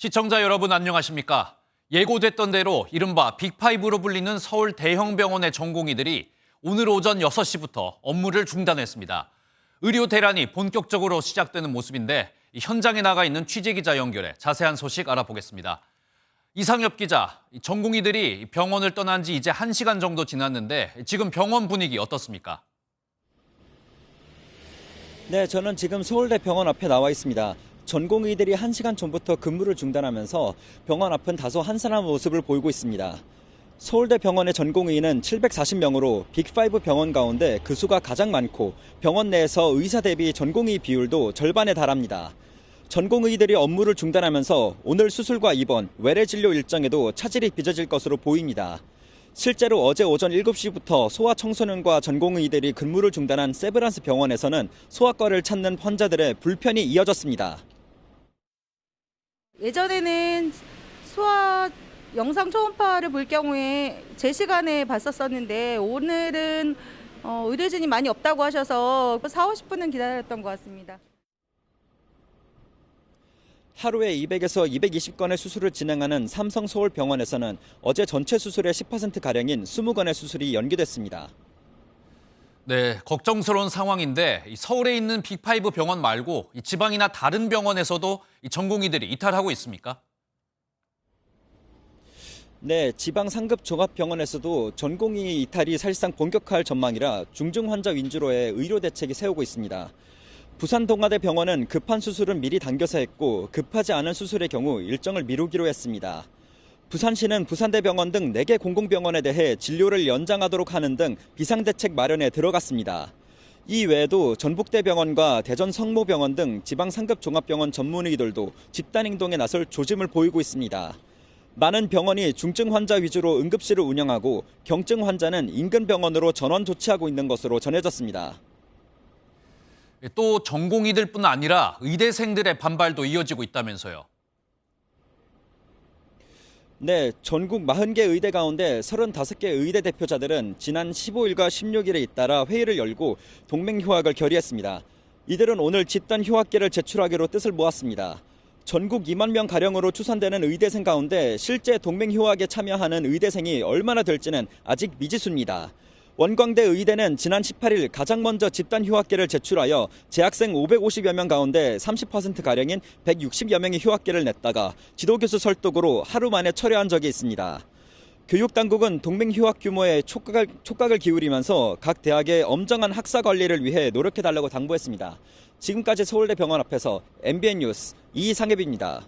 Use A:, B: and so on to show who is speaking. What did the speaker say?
A: 시청자 여러분 안녕하십니까? 예고됐던 대로 이른바 빅5로 불리는 서울 대형 병원의 전공의들이 오늘 오전 6시부터 업무를 중단했습니다. 의료 대란이 본격적으로 시작되는 모습인데 현장에 나가 있는 취재기자 연결해 자세한 소식 알아보겠습니다. 이상엽 기자, 전공의들이 병원을 떠난 지 이제 1시간 정도 지났는데 지금 병원 분위기 어떻습니까?
B: 네, 저는 지금 서울대병원 앞에 나와 있습니다. 전공의들이 1시간 전부터 근무를 중단하면서 병원 앞은 다소 한산한 모습을 보이고 있습니다. 서울대병원의 전공의는 740명으로 빅5 병원 가운데 그 수가 가장 많고 병원 내에서 의사 대비 전공의 비율도 절반에 달합니다. 전공의들이 업무를 중단하면서 오늘 수술과 입원, 외래 진료 일정에도 차질이 빚어질 것으로 보입니다. 실제로 어제 오전 7시부터 소아청소년과 전공의들이 근무를 중단한 세브란스 병원에서는 소아과를 찾는 환자들의 불편이 이어졌습니다.
C: 예전에는 소아 영상 초음파를 볼 경우에 제 시간에 봤었었는데 오늘은 의료진이 많이 없다고 하셔서 4, 50분은 기다렸던 것 같습니다.
B: 하루에 200에서 220건의 수술을 진행하는 삼성서울병원에서는 어제 전체 수술의 10%가량인 20건의 수술이 연기됐습니다.
A: 네, 걱정스러운 상황인데 서울에 있는 빅5 병원 말고 지방이나 다른 병원에서도 전공의들이 이탈하고 있습니까?
B: 네, 지방 상급 종합병원에서도 전공의 이탈이 사실상 본격화할 전망이라 중증 환자 위주로의 의료 대책이 세우고 있습니다. 부산 동아대 병원은 급한 수술은 미리 당겨서 했고 급하지 않은 수술의 경우 일정을 미루기로 했습니다. 부산시는 부산대병원 등 4개 공공병원에 대해 진료를 연장하도록 하는 등 비상대책 마련에 들어갔습니다. 이 외에도 전북대병원과 대전 성모병원 등 지방 상급 종합병원 전문의들도 집단행동에 나설 조짐을 보이고 있습니다. 많은 병원이 중증 환자 위주로 응급실을 운영하고 경증 환자는 인근 병원으로 전원 조치하고 있는 것으로 전해졌습니다.
A: 또 전공의들뿐 아니라 의대생들의 반발도 이어지고 있다면서요.
B: 네, 전국 40개 의대 가운데 35개 의대 대표자들은 지난 15일과 16일에 잇따라 회의를 열고 동맹휴학을 결의했습니다. 이들은 오늘 집단 휴학계를 제출하기로 뜻을 모았습니다. 전국 2만 명 가량으로 추산되는 의대생 가운데 실제 동맹휴학에 참여하는 의대생이 얼마나 될지는 아직 미지수입니다. 원광대 의대는 지난 18일 가장 먼저 집단 휴학계를 제출하여 재학생 550여 명 가운데 30%가량인 160여 명의 휴학계를 냈다가 지도교수 설득으로 하루 만에 철회한 적이 있습니다. 교육당국은 동맹 휴학 규모에 촉각을 기울이면서 각 대학의 엄정한 학사 관리를 위해 노력해달라고 당부했습니다. 지금까지 서울대병원 앞에서 MBN 뉴스 이상엽입니다.